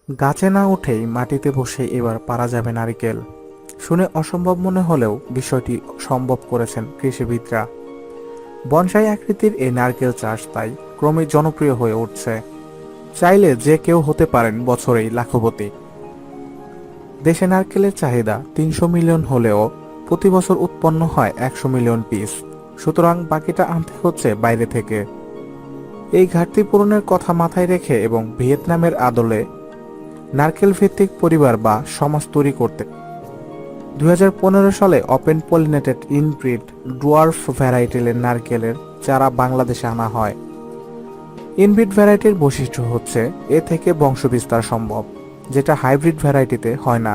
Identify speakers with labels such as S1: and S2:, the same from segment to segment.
S1: গাছে না উঠেই মাটিতে বসে এবার পারা যাবে নারিকেল। শুনে অসম্ভব মনে হলেও বিষয়টি সম্ভব করেছেন কৃষিবিদরা। বনসাই আকৃতির এই নারকেল চাষ তাই ক্রমে জনপ্রিয় হয়ে উঠছে। চাইলে যে কেউ হতে পারেন বছরেই লাখপতি। দেশে নারকেলের চাহিদা ৩০০ মিলিয়ন হলেও প্রতি বছর উৎপন্ন হয় ১০০ মিলিয়ন পিস। সুতরাং বাকিটা আনতে হচ্ছে বাইরে থেকে। এই ঘাটতি পূরণের কথা মাথায় রেখে এবং ভিয়েতনামের আদলে নারকেল ভিত্তিক পরিবার বা সমাজ তৈরি করতে ২০১৫ সালে ওপেন পলিনেটেড ইনব্রিড ডুয়ার্ফ ভ্যারাইটির নারকেলের চারা বাংলাদেশে আনা হয়। ইনব্রিড ভ্যারাইটির বৈশিষ্ট্য হচ্ছে এ থেকে বংশবিস্তার সম্ভব, যেটা হাইব্রিড ভ্যারাইটিতে হয় না।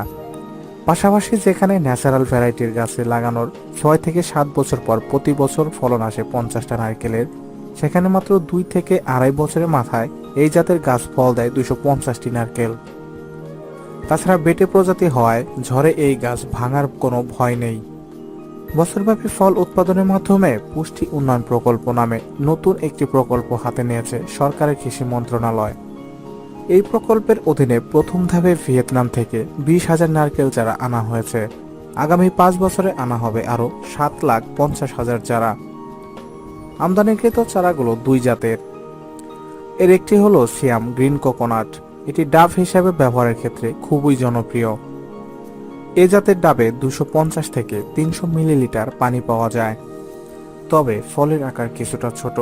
S1: পাশাপাশি যেখানে ন্যাচারাল ভ্যারাইটির গাছে লাগানোর ৬ থেকে ৭ বছর পর প্রতি বছর ফলন আসে ৫০টা নারকেলের, সেখানে মাত্র ২ থেকে আড়াই বছরের মাথায় এই জাতের গাছ ফল দেয় ২৫০টি নারকেল। তাছাড়া বেটে প্রজাতি হওয়ায় ঝড়ে এই গাছ ভাঙার কোনো ভয় নেই। বছরব্যাপী ফল উৎপাদনের মাধ্যমে পুষ্টি উন্নয়ন প্রকল্প নামে নতুন একটি প্রকল্প হাতে নিয়েছে সরকারের কৃষি মন্ত্রণালয়। এই প্রকল্পের অধীনে প্রথম ধাপে ভিয়েতনাম থেকে ২০,০০০ নারকেল চারা আনা হয়েছে। আগামী ৫ বছরে আনা হবে আরও ৭,৫০,০০০ চারা। আমদানিকৃত চারাগুলো দুই জাতের। এর একটি হলো সিয়াম গ্রিন কোকোনাট। এটি ডাব হিসেবে ব্যবহারের ক্ষেত্রে খুবই জনপ্রিয়। এ জাতের ডাবে ২৫০ থেকে ৩০০ মিলিলিটার পানি পাওয়া যায়, তবে ফলের আকার কিছুটা ছোট।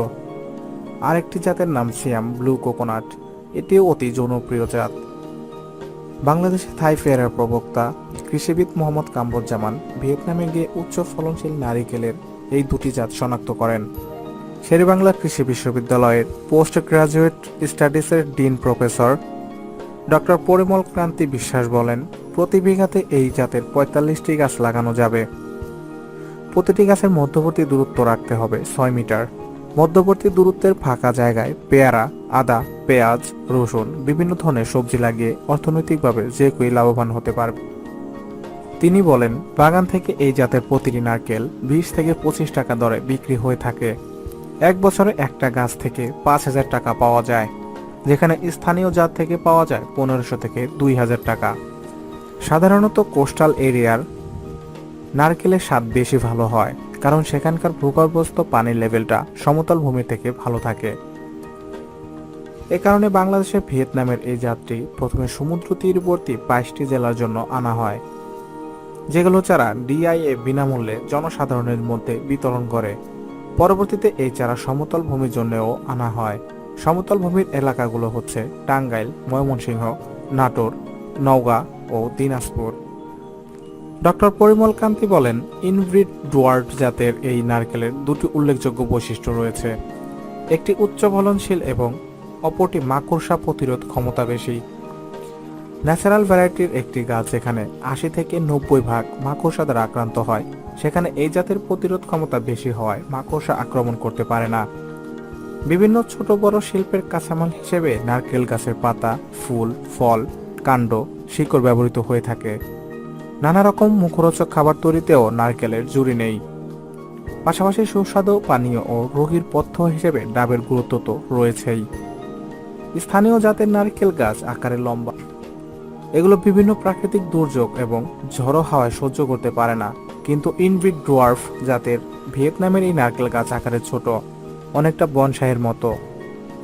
S1: আরেকটি জাতের নাম সিয়াম ব্লু কোকোনাট। এটিও অতি জনপ্রিয় জাত। বাংলাদেশে থাই ফেয়ারের প্রবক্তা কৃষিবিদ মোহাম্মদ কামরুজ্জামান ভিয়েতনামে গিয়ে উচ্চ ফলনশীল নারিকেলের এই দুটি জাত শনাক্ত করেন। শেরেবাংলা কৃষি বিশ্ববিদ্যালয়ের পোস্ট গ্রাজুয়েট স্টাডিজের dean professor doctor Parimal Kranti Biswas বলেন, প্রতি বিঘাতে এই জাতের ৪৫টি গাছ লাগানো যাবে। প্রতিটি গাছের মধ্যবর্তী দূরত্ব রাখতে হবে ৬ মিটার। মধ্যবর্তী দূরত্বের ফাঁকা জায়গায় পেয়ারা, আদা, পেঁয়াজ, রসুন, বিভিন্ন ধরনের সবজি লাগিয়ে অর্থনৈতিকভাবে যে কেউ লাভবান হতে পারবে। তিনি বলেন, বাগান থেকে এই জাতের প্রতিটি নারকেল ২০ থেকে ২৫ টাকা দরে বিক্রি হয়ে থাকে। এক বছরে একটা গাছ থেকে ৫,০০০ টাকা পাওয়া যায়, যেখানে স্থানীয় জাত থেকে পাওয়া যায় ১৫০০ থেকে ২,০০০ টাকা। সাধারণত কোস্টাল এরিয়ার নারকেলের স্বাদ বেশি ভালো হয়, কারণ সেখানকার ভূগর্ভস্থ পানির লেভেলটা সমতল ভূমি থেকে ভালো থাকে। এ কারণে বাংলাদেশের ভিয়েতনামের এই জাতটি প্রথমে সমুদ্র তীরবর্তী ২২টি জেলার জন্য আনা হয়, যেগুলো চারা ডিআইএ বিনামূল্যে জনসাধারণের মধ্যে বিতরণ করে। পরবর্তীতে এই চারা সমতল ভূমির জন্যও আনা হয়। সমতল ভূমির এলাকাগুলো হচ্ছে টাঙ্গাইল, ময়মনসিংহ, নাটোর, নওগাঁ ও দিনাজপুর। ডক্টর পরিমল কান্তি বলেন, ইনব্রিড ডুয়ার্ফ জাতের এই নারকেলের দুটি উল্লেখযোগ্য বৈশিষ্ট্য রয়েছে। একটি উচ্চ ফলনশীল এবং অপরটি মাকড়সা প্রতিরোধ ক্ষমতা বেশি। ন্যাচারাল ভ্যারাইটির একটি গাছ যেখানে ৮০ থেকে ৯০% মাকড়সা দ্বারা আক্রান্ত হয়, সেখানে এই জাতের প্রতিরোধ ক্ষমতা বেশি হওয়ায় মাকড়সা আক্রমণ করতে পারে না। বিভিন্ন ছোট বড় শিল্পের কাঁচামাল হিসেবে নারকেল গাছের পাতা, ফুল, ফল, কাণ্ড, শিকড় ব্যবহৃত হয়ে থাকে। নানা রকম মুখরোচক খাবার তৈরিতেও নারকেলের জুড়ি নেই। পাশাপাশি সুস্বাদু পানীয় ও রোগীর পথ্য হিসেবে ডাবের গুরুত্ব তো রয়েছেই। স্থানীয় জাতের নারকেল গাছ আকারে লম্বা। এগুলো বিভিন্ন প্রাকৃতিক দুর্যোগ এবং ঝড়ো হাওয়ায় সহ্য করতে পারে না। কিন্তু ইনব্রিড ডুয়ার্ফ জাতের ভিয়েতনামের এই নারকেল গাছ আকারে ছোট, অনেকটা বনসাইয়ের মতো।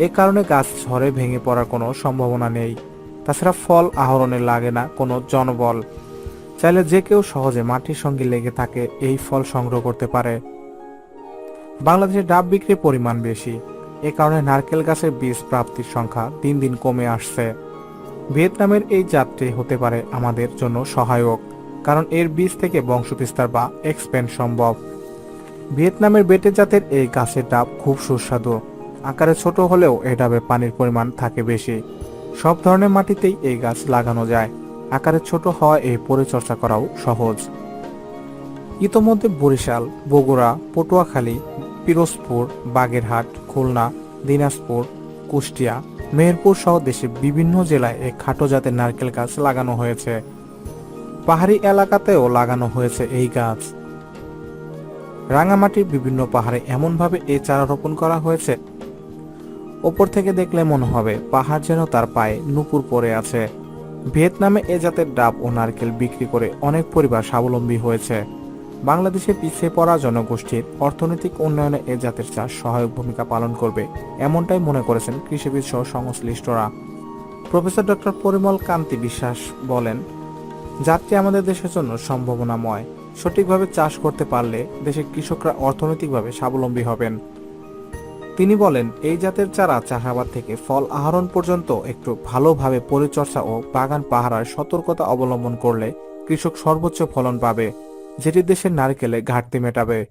S1: এ কারণে গাছ ঝড়ে ভেঙে পড়ার কোনো সম্ভাবনা নেই। তাছাড়া ফল আহরণে লাগে না কোনো জনবল। চাইলে যে কেউ সহজে মাটির সঙ্গে লেগে থাকে এই ফল সংগ্রহ করতে পারে। বাংলাদেশে ডাব বিক্রির পরিমাণ বেশি, এ কারণে নারকেল গাছের বীজ প্রাপ্তির সংখ্যা দিন দিন কমে আসছে। ভিয়েতনামের এই জাতটি হতে পারে আমাদের জন্য সহায়ক, কারণ এর বীজ থেকে বংশবিস্তার বা এক্সপ্যান্ড সম্ভব। ভিয়েতনামের বেটে জাতের এই গাছের ডাব খুব সুস্বাদু। আকারে ছোট হলেও এই ডাবে পানির পরিমাণ থাকে বেশি। সব ধরনের মাটিতেই এই গাছ লাগানো যায়। আকারে ছোট হওয়ায় এই পরিচর্যা করাও সহজ। ইতোমধ্যে বরিশাল, বগুড়া, পটুয়াখালী, পিরোজপুর, বাগেরহাট, খুলনা, দিনাজপুর, কুষ্টিয়া, মেহেরপুর সহ দেশে বিভিন্ন জেলায় এই খাটো জাতের নারকেল গাছ লাগানো হয়েছে। পাহাড়ি এলাকাতেও লাগানো হয়েছে এই গাছ। রাঙামাটির বিভিন্ন পাহাড়ে এমনভাবে এই চারা রোপণ করা হয়েছে, ওপর থেকে দেখলে মনে হবে পাহাড় যেন তার পায়ে নুপুর পড়ে আছে। ভিয়েতনামে এ জাতের ডাব ও নারকেল বিক্রি করে অনেক পরিবার স্বাবলম্বী হয়েছে। বাংলাদেশে পিছিয়ে পড়া জনগোষ্ঠীর অর্থনৈতিক উন্নয়নে এ জাতের চাষ সহায়ক ভূমিকা পালন করবে, এমনটাই মনে করেছেন কৃষিবিদ সহ সংশ্লিষ্টরা। প্রফেসর ডক্টর পরিমল কান্তি বিশ্বাস বলেন, জাতটি আমাদের দেশের জন্য সম্ভাবনাময়। সঠিকভাবে চাষ করতে পারলে দেশের কৃষকরা অর্থনৈতিকভাবে স্বাবলম্বী হবেন। তিনি বলেন, এই জাতের চারা চাষাবাদ থেকে ফল আহরণ পর্যন্ত একটু ভালোভাবে পরিচর্যা ও বাগান পাহারার সতর্কতা অবলম্বন করলে কৃষক সর্বোচ্চ ফলন পাবে, যেটি দেশের নারকেলে ঘাটতি মেটাবে।